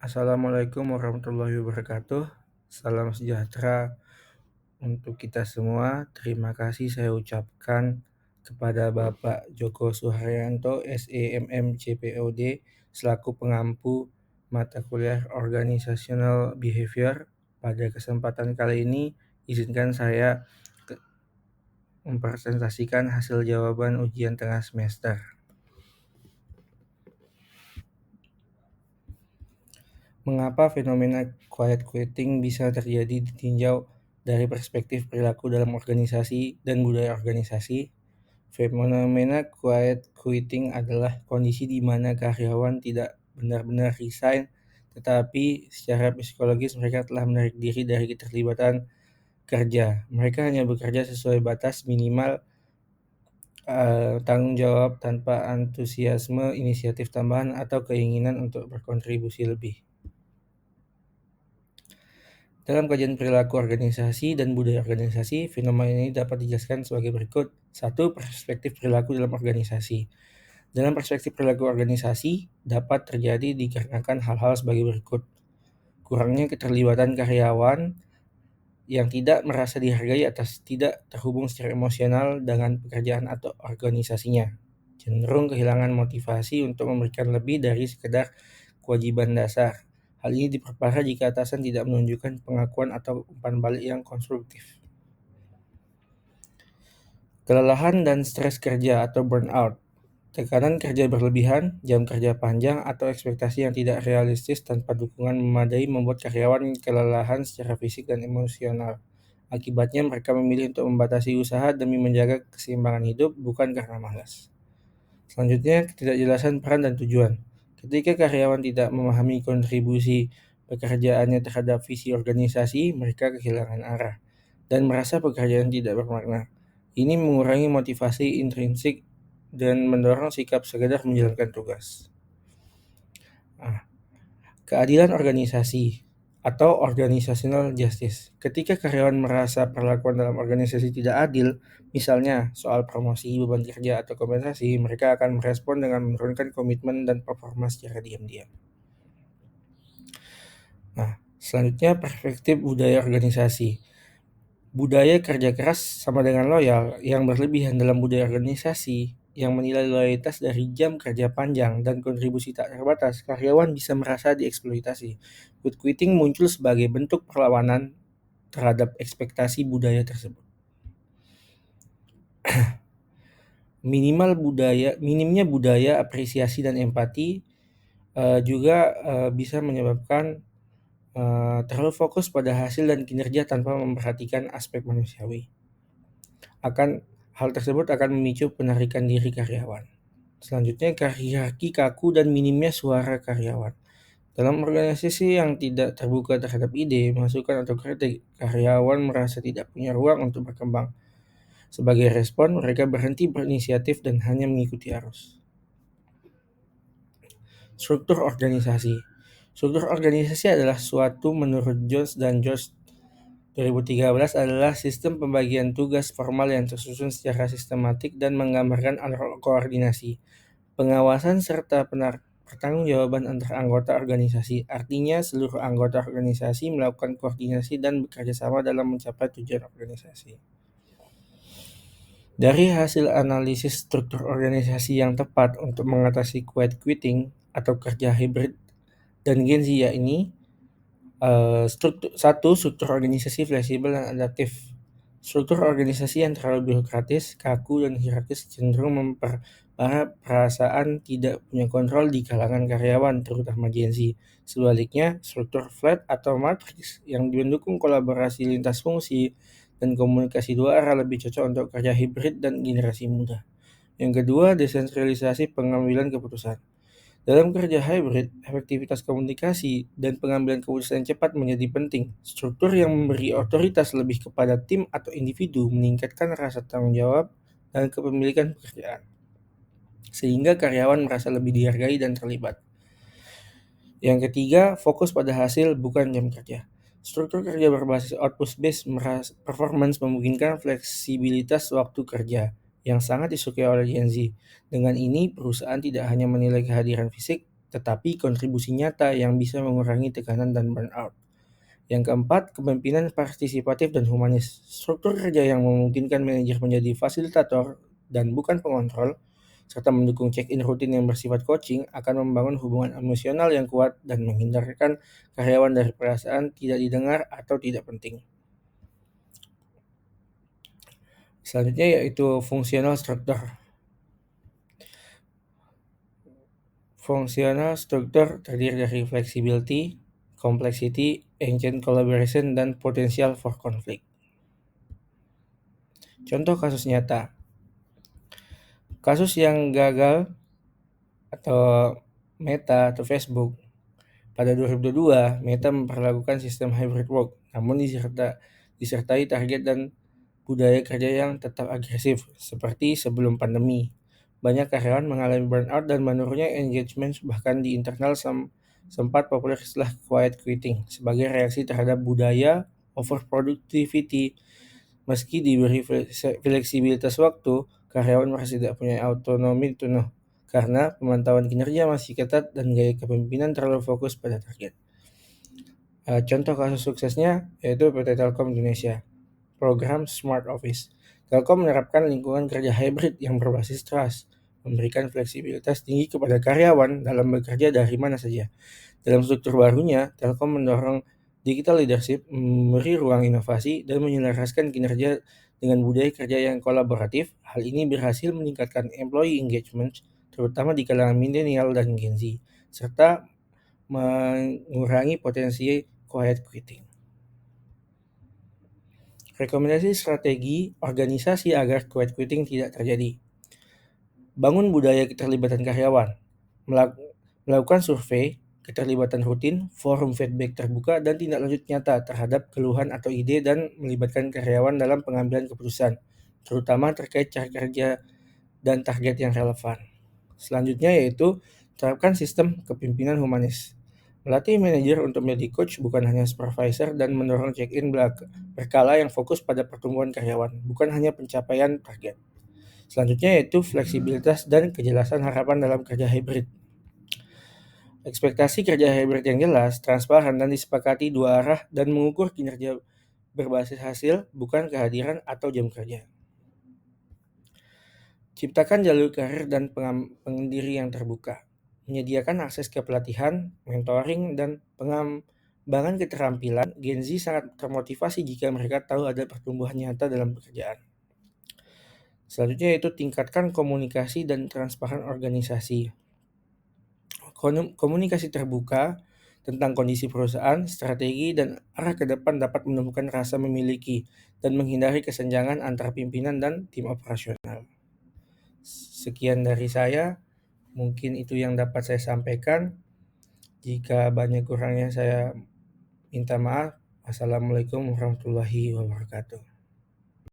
Assalamualaikum warahmatullahi wabarakatuh. Salam sejahtera untuk kita semua. Terima kasih saya ucapkan kepada Bapak Joko Suharyanto, SEMM CPOD, selaku pengampu mata kuliah Organizational Behavior. Pada kesempatan kali ini, izinkan saya mempresentasikan hasil jawaban ujian tengah semester. Mengapa fenomena quiet quitting bisa terjadi ditinjau dari perspektif perilaku dalam organisasi dan budaya organisasi? Fenomena quiet quitting adalah kondisi di mana karyawan tidak benar-benar resign, tetapi secara psikologis mereka telah menarik diri dari keterlibatan kerja. Mereka hanya bekerja sesuai batas minimal tanggung jawab tanpa antusiasme, inisiatif tambahan, atau keinginan untuk berkontribusi lebih. Dalam kajian perilaku organisasi dan budaya organisasi, fenomena ini dapat dijelaskan sebagai berikut. 1. Perspektif perilaku dalam organisasi. Dalam perspektif perilaku organisasi, dapat terjadi dikarenakan hal-hal sebagai berikut. Kurangnya keterlibatan karyawan yang tidak merasa dihargai atas tidak terhubung secara emosional dengan pekerjaan atau organisasinya. Cenderung kehilangan motivasi untuk memberikan lebih dari sekedar kewajiban dasar. Hal ini diperparah jika atasan tidak menunjukkan pengakuan atau umpan balik yang konstruktif. Kelelahan dan stres kerja atau burnout. Tekanan kerja berlebihan, jam kerja panjang, atau ekspektasi yang tidak realistis tanpa dukungan memadai membuat karyawan kelelahan secara fisik dan emosional. Akibatnya mereka memilih untuk membatasi usaha demi menjaga keseimbangan hidup, bukan karena malas. Selanjutnya, ketidakjelasan peran dan tujuan. Ketika karyawan tidak memahami kontribusi pekerjaannya terhadap visi organisasi, mereka kehilangan arah dan merasa pekerjaan tidak bermakna. Ini mengurangi motivasi intrinsik dan mendorong sikap sekedar menjalankan tugas. Keadilan organisasi atau organizational justice. Ketika karyawan merasa perlakuan dalam organisasi tidak adil, misalnya soal promosi, beban kerja, atau kompensasi, mereka akan merespon dengan menurunkan komitmen dan performa secara diam-diam. Selanjutnya, perspektif budaya organisasi. Budaya kerja keras sama dengan loyal. Yang berlebihan dalam budaya organisasi yang menilai loyalitas dari jam kerja panjang dan kontribusi tak terbatas, karyawan bisa merasa dieksploitasi. Quiet quitting muncul sebagai bentuk perlawanan terhadap ekspektasi budaya tersebut. Minimnya budaya apresiasi dan empati juga bisa menyebabkan terlalu fokus pada hasil dan kinerja tanpa memperhatikan aspek manusiawi. Hal tersebut akan memicu penarikan diri karyawan. Selanjutnya, hierarki kaku dan minimnya suara karyawan. Dalam organisasi yang tidak terbuka terhadap ide, masukan, atau kritik, karyawan merasa tidak punya ruang untuk berkembang. Sebagai respon, mereka berhenti berinisiatif dan hanya mengikuti arus. Struktur organisasi. Struktur organisasi adalah suatu menurut Jones dan George 2013 adalah sistem pembagian tugas formal yang tersusun secara sistematik dan menggambarkan alur koordinasi, pengawasan, serta pertanggungjawaban antar anggota organisasi. Artinya, seluruh anggota organisasi melakukan koordinasi dan bekerja sama dalam mencapai tujuan organisasi. Dari hasil analisis struktur organisasi yang tepat untuk mengatasi quiet quitting atau kerja hibrid dan Gen Z ini, struktur organisasi fleksibel dan adaptif. Struktur organisasi yang terlalu birokratis, kaku, dan hierarkis cenderung memperparah perasaan tidak punya kontrol di kalangan karyawan, terutama Gen Z. Sebaliknya, struktur flat atau matriks yang mendukung kolaborasi lintas fungsi dan komunikasi dua arah lebih cocok untuk kerja hibrid dan generasi muda. Yang kedua, desentralisasi pengambilan keputusan. Dalam kerja hybrid, efektivitas komunikasi dan pengambilan keputusan yang cepat menjadi penting. Struktur yang memberi otoritas lebih kepada tim atau individu meningkatkan rasa tanggung jawab dan kepemilikan pekerjaan, sehingga karyawan merasa lebih dihargai dan terlibat. Yang ketiga, fokus pada hasil bukan jam kerja. Struktur kerja berbasis output-based performance memungkinkan fleksibilitas waktu kerja yang sangat disukai oleh Gen Z. Dengan ini, perusahaan tidak hanya menilai kehadiran fisik, tetapi kontribusi nyata yang bisa mengurangi tekanan dan burnout. Yang keempat, kepemimpinan partisipatif dan humanis. Struktur kerja yang memungkinkan manajer menjadi fasilitator dan bukan pengontrol, serta mendukung check-in rutin yang bersifat coaching akan membangun hubungan emosional yang kuat dan menghindarkan karyawan dari perasaan tidak didengar atau tidak penting. Selanjutnya yaitu fungsional struktur. Fungsional struktur terdiri dari flexibility, complexity, engine collaboration, dan potential for conflict. Contoh kasus nyata. Kasus yang gagal atau Meta atau Facebook. Pada 2022, Meta memperlakukan sistem hybrid work, namun disertai target dan budaya kerja yang tetap agresif, seperti sebelum pandemi. Banyak karyawan mengalami burnout dan menurunnya engagement, bahkan di internal sempat populer istilah quiet quitting sebagai reaksi terhadap budaya overproductivity. Meski diberi fleksibilitas waktu, karyawan merasa tidak punya autonomi penuh karena pemantauan kinerja masih ketat dan gaya kepemimpinan terlalu fokus pada target. Contoh kasus suksesnya yaitu PT Telkom Indonesia. Program Smart Office. Telkom menerapkan lingkungan kerja hybrid yang berbasis trust, memberikan fleksibilitas tinggi kepada karyawan dalam bekerja dari mana saja. Dalam struktur barunya, Telkom mendorong digital leadership, memberi ruang inovasi, dan menyelaraskan kinerja dengan budaya kerja yang kolaboratif. Hal ini berhasil meningkatkan employee engagement, terutama di kalangan milenial dan Gen Z, serta mengurangi potensi quiet quitting. Rekomendasi strategi organisasi agar quiet quitting tidak terjadi. Bangun budaya keterlibatan karyawan. Melakukan survei, keterlibatan rutin, forum feedback terbuka, dan tindak lanjut nyata terhadap keluhan atau ide dan melibatkan karyawan dalam pengambilan keputusan, terutama terkait cara kerja dan target yang relevan. Selanjutnya yaitu terapkan sistem kepemimpinan humanis. Melatih manajer untuk menjadi coach bukan hanya supervisor dan mendorong check-in berkala yang fokus pada pertumbuhan karyawan, bukan hanya pencapaian target. Selanjutnya yaitu fleksibilitas dan kejelasan harapan dalam kerja hybrid. Ekspektasi kerja hybrid yang jelas, transparan, dan disepakati dua arah dan mengukur kinerja berbasis hasil, bukan kehadiran atau jam kerja. Ciptakan jalur karir dan pendiri yang terbuka. Menyediakan akses ke pelatihan, mentoring, dan pengembangan keterampilan. Gen Z sangat termotivasi jika mereka tahu ada pertumbuhan nyata dalam pekerjaan. Selanjutnya yaitu tingkatkan komunikasi dan transparan organisasi. Komunikasi terbuka tentang kondisi perusahaan, strategi, dan arah ke depan dapat menemukan rasa memiliki dan menghindari kesenjangan antara pimpinan dan tim operasional. Sekian dari saya, mungkin itu yang dapat saya sampaikan. Jika banyak kurangnya saya minta maaf. Wassalamualaikum warahmatullahi wabarakatuh.